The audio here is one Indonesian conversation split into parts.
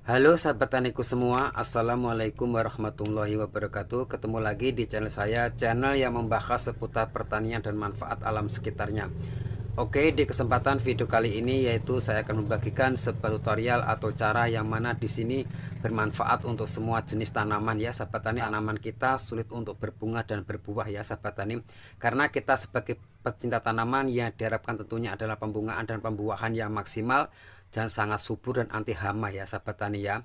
Halo sahabat taniku semua, assalamualaikum warahmatullahi wabarakatuh. Ketemu lagi di channel saya, channel yang membahas seputar pertanian dan manfaat alam sekitarnya. Oke, di kesempatan video kali ini yaitu saya akan membagikan sebuah tutorial atau cara yang mana di sini bermanfaat untuk semua jenis tanaman ya sahabat tani. Tanaman kita sulit untuk berbunga dan berbuah ya sahabat tani, karena kita sebagai pecinta tanaman yang diharapkan tentunya adalah pembungaan dan pembuahan yang maksimal dan sangat subur dan anti hama ya sahabat tani ya.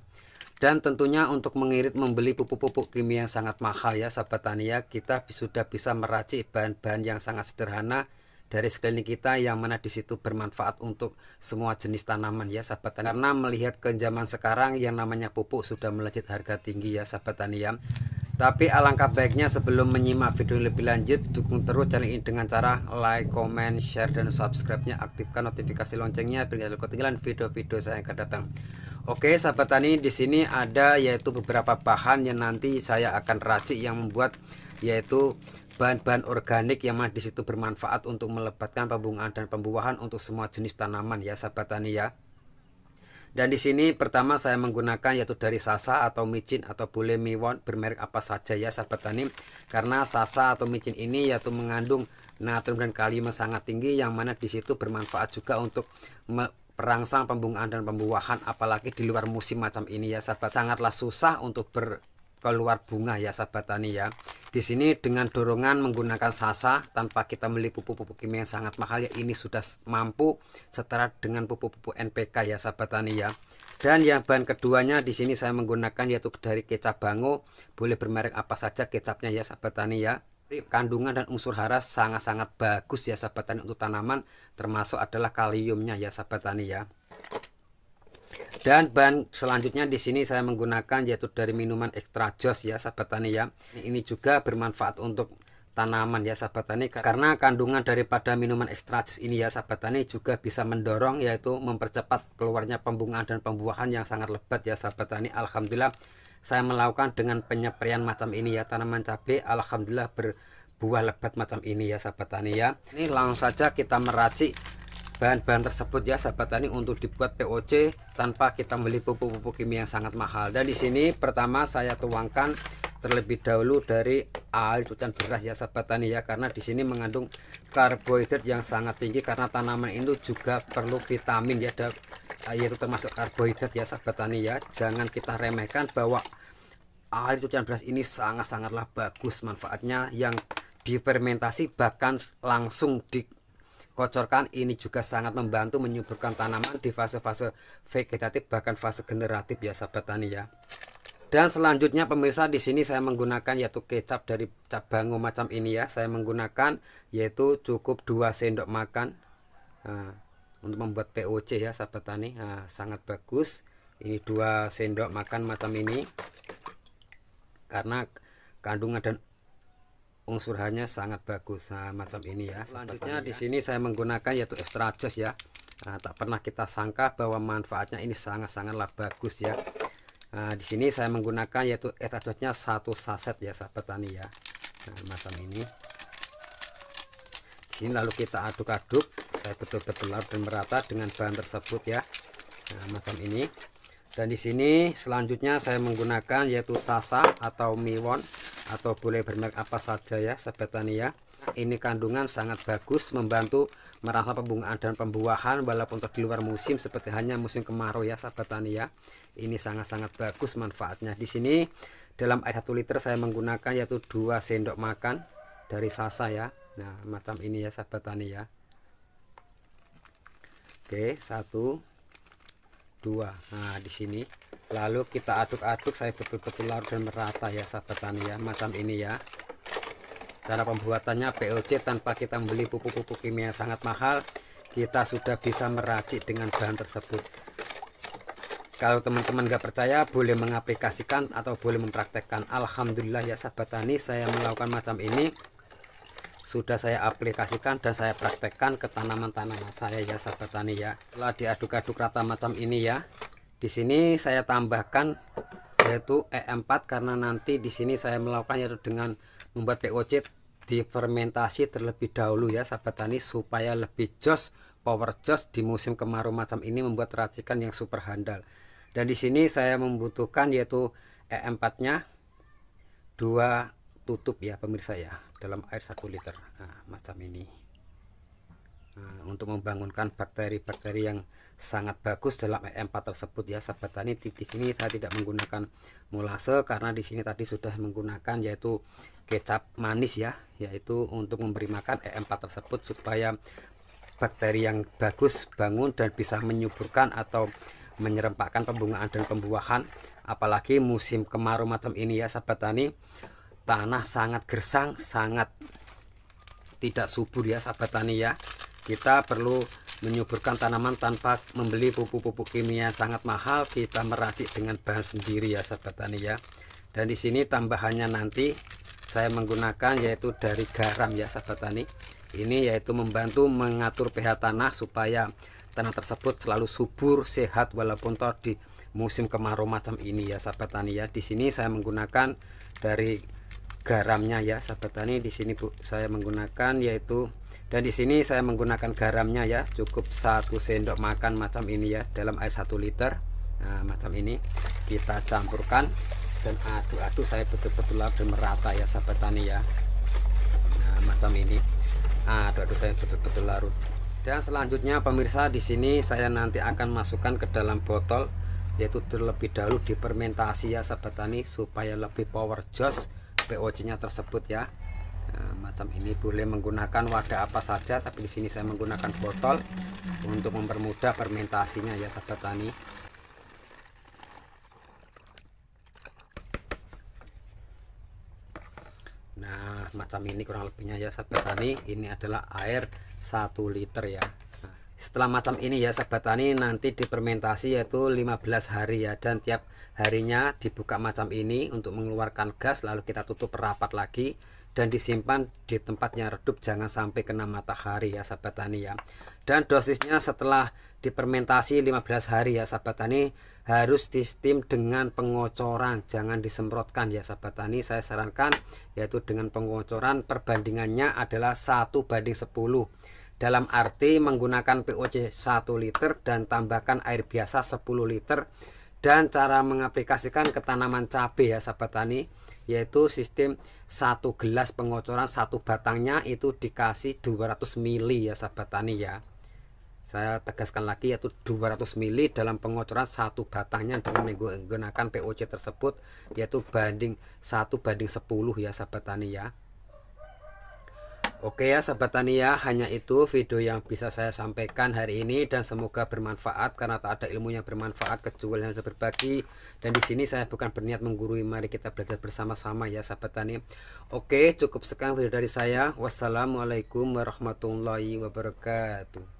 Dan tentunya untuk mengirit membeli pupuk-pupuk kimia yang sangat mahal ya sahabat tani ya, kita sudah bisa meracik bahan-bahan yang sangat sederhana dari sekeliling kita yang mana disitu bermanfaat untuk semua jenis tanaman ya sahabat tani. Karena melihat ke zaman sekarang yang namanya pupuk sudah melejit harga tinggi ya sahabat tani ya. Tapi alangkah baiknya sebelum menyimak video lebih lanjut, dukung terus channel ini dengan cara like, comment, share, dan subscribe-nya. Aktifkan notifikasi loncengnya biar tidak ketinggalan video-video saya yang akan datang. Oke sahabat tani, di sini ada yaitu beberapa bahan yang nanti saya akan racik yang membuat yaitu bahan-bahan organik yang mana disitu bermanfaat untuk melebatkan pembungaan dan pembuahan untuk semua jenis tanaman ya sahabat tani ya. Dan di sini pertama saya menggunakan yaitu dari Sasa atau micin atau boleh miwon bermerek apa saja ya sahabat tani. Karena Sasa atau micin ini yaitu mengandung natrium dan kalium yang sangat tinggi yang mana disitu bermanfaat juga untuk perangsang pembungaan dan pembuahan, apalagi di luar musim macam ini ya sahabat. Sangatlah susah untuk keluar bunga ya sahabat tani ya. Di sini dengan dorongan menggunakan Sasa tanpa kita beli pupuk-pupuk kimia yang sangat mahal ya, ini sudah mampu setara dengan pupuk-pupuk NPK ya sahabat tani ya. Dan yang bahan keduanya di sini saya menggunakan yaitu dari kecap Bango, boleh bermerek apa saja kecapnya ya sahabat tani ya. Kandungan dan unsur hara sangat-sangat bagus ya sahabat tani untuk tanaman, termasuk adalah kaliumnya ya sahabat tani ya. Dan bahan selanjutnya di sini saya menggunakan yaitu dari minuman Extra Joss ya sahabat tani ya. Ini juga bermanfaat untuk tanaman ya sahabat tani, karena kandungan daripada minuman Extra Joss ini ya sahabat tani juga bisa mendorong yaitu mempercepat keluarnya pembungaan dan pembuahan yang sangat lebat ya sahabat tani. Alhamdulillah saya melakukan dengan penyepraian macam ini ya, tanaman cabai alhamdulillah berbuah lebat macam ini ya sahabat tani ya. Ini langsung saja kita meracik bahan-bahan tersebut ya sahabat tani untuk dibuat POC tanpa kita beli pupuk-pupuk kimia yang sangat mahal. Dan di sini pertama saya tuangkan terlebih dahulu dari air cucian beras ya sahabat tani ya, karena di sini mengandung karbohidrat yang sangat tinggi, karena tanaman itu juga perlu vitamin ya, yaitu termasuk karbohidrat ya sahabat tani ya. Jangan kita remehkan bahwa air cucian beras ini sangat-sangatlah bagus manfaatnya, yang difermentasi bahkan langsung kocorkan ini juga sangat membantu menyuburkan tanaman di fase-fase vegetatif bahkan fase generatif ya sahabat tani ya. Dan selanjutnya pemirsa di sini saya menggunakan yaitu kecap dari Kecap Bango macam ini ya. Saya menggunakan yaitu cukup 2 sendok makan untuk membuat POC ya sahabat tani. Sangat bagus. Ini 2 sendok makan macam ini karena kandungan dan unsur hanya sangat bagus macam ini ya. Selanjutnya di sini saya menggunakan yaitu Extra Joss ya. Tak pernah kita sangka bahwa manfaatnya ini sangat-sangatlah bagus ya. Di sini saya menggunakan yaitu Extra Jossnya 1 saset ya sahabat tani ya. Macam ini. Di sini lalu kita aduk-aduk, saya betul-betul larut dan merata dengan bahan tersebut ya. Macam ini. Dan di sini selanjutnya saya menggunakan yaitu Sasa atau miwon atau boleh bermerek apa saja ya sahabat tani ya. Ini kandungan sangat bagus, membantu merangsang pembungaan dan pembuahan walaupun di luar musim seperti hanya musim kemarau ya sahabat tani ya. Ini sangat-sangat bagus manfaatnya. Di sini dalam air 1 liter saya menggunakan yaitu 2 sendok makan dari Sasa ya. Nah macam ini ya sahabat tani ya. Oke, 1 2. Nah di sini lalu kita aduk-aduk, saya betul-betul larut dan merata ya sahabat tani ya, macam ini ya. Cara pembuatannya POC tanpa kita membeli pupuk-pupuk kimia sangat mahal, kita sudah bisa meracik dengan bahan tersebut. Kalau teman-teman nggak percaya boleh mengaplikasikan atau boleh mempraktekkan. Alhamdulillah ya sahabat tani, saya melakukan macam ini sudah saya aplikasikan dan saya praktekkan ke tanaman-tanaman saya ya sahabat tani ya. Setelah diaduk-aduk rata macam ini ya, di sini saya tambahkan yaitu E4 karena nanti di sini saya melakukan yaitu dengan membuat POC difermentasi terlebih dahulu ya sahabat tani, supaya lebih jos, power jos di musim kemarau macam ini, membuat racikan yang super handal. Dan di sini saya membutuhkan yaitu E4-nya 2 tutup ya pemirsa ya, dalam air 1 liter. Nah, macam ini. Nah, untuk membangunkan bakteri-bakteri yang sangat bagus dalam E4 tersebut ya sahabat tani. Di sini saya tidak menggunakan molase karena di sini tadi sudah menggunakan yaitu kecap manis ya, yaitu untuk memberi makan E4 tersebut supaya bakteri yang bagus bangun dan bisa menyuburkan atau menyerempakkan pembungaan dan pembuahan. Apalagi musim kemarau macam ini ya sahabat tani, tanah sangat gersang, sangat tidak subur ya sahabat tani ya. Kita perlu menyuburkan tanaman tanpa membeli pupuk-pupuk kimia sangat mahal. Kita meracik dengan bahan sendiri ya sahabat tani ya. Dan di sini tambahannya nanti saya menggunakan yaitu dari garam ya sahabat tani. Ini yaitu membantu mengatur pH tanah supaya tanah tersebut selalu subur, sehat walaupun toh di musim kemarau macam ini ya sahabat tani ya. Di sini saya menggunakan dari garamnya ya sahabat tani. Di sini Bu saya menggunakan yaitu, dan di sini saya menggunakan garamnya ya, cukup 1 sendok makan macam ini ya dalam air 1 liter. Nah, macam ini kita campurkan dan aduk-aduk saya betul-betul larut dan merata ya sahabat tani ya. Nah, macam ini aduk-aduk saya betul-betul larut. Dan selanjutnya pemirsa, di sini saya nanti akan masukkan ke dalam botol, yaitu terlebih dahulu difermentasi ya sahabat tani supaya lebih power jos POC-nya tersebut ya. Nah, macam ini boleh menggunakan wadah apa saja, tapi di sini saya menggunakan botol untuk mempermudah fermentasinya ya sahabat tani. Nah, macam ini kurang lebihnya ya sahabat tani. Ini adalah air 1 liter ya. Nah, setelah macam ini ya sahabat tani, nanti difermentasi yaitu 15 hari ya, dan tiap harinya dibuka macam ini untuk mengeluarkan gas, lalu kita tutup rapat lagi dan disimpan di tempat yang redup, jangan sampai kena matahari ya sahabat tani ya. Dan dosisnya setelah difermentasi 15 hari ya sahabat tani, harus sistem dengan pengocoran, jangan disemprotkan ya sahabat tani. Saya sarankan yaitu dengan pengocoran, perbandingannya adalah 1:10, dalam arti menggunakan POC 1 liter dan tambahkan air biasa 10 liter. Dan cara mengaplikasikan ke tanaman cabai ya sahabat tani, yaitu sistem 1 gelas pengocoran 1 batangnya itu dikasih 200 ml ya sahabat tani ya. Saya tegaskan lagi yaitu 200 ml dalam pengocoran 1 batangnya dengan menggunakan POC tersebut, yaitu banding 1:10 ya sahabat tani ya. Oke ya sahabat tani ya, hanya itu video yang bisa saya sampaikan hari ini dan semoga bermanfaat, karena tak ada ilmu yang bermanfaat kecuali yang bisa berbagi. Dan di sini saya bukan berniat menggurui, mari kita belajar bersama-sama ya sahabat tani. Oke, cukup sekian video dari saya. Wassalamualaikum warahmatullahi wabarakatuh.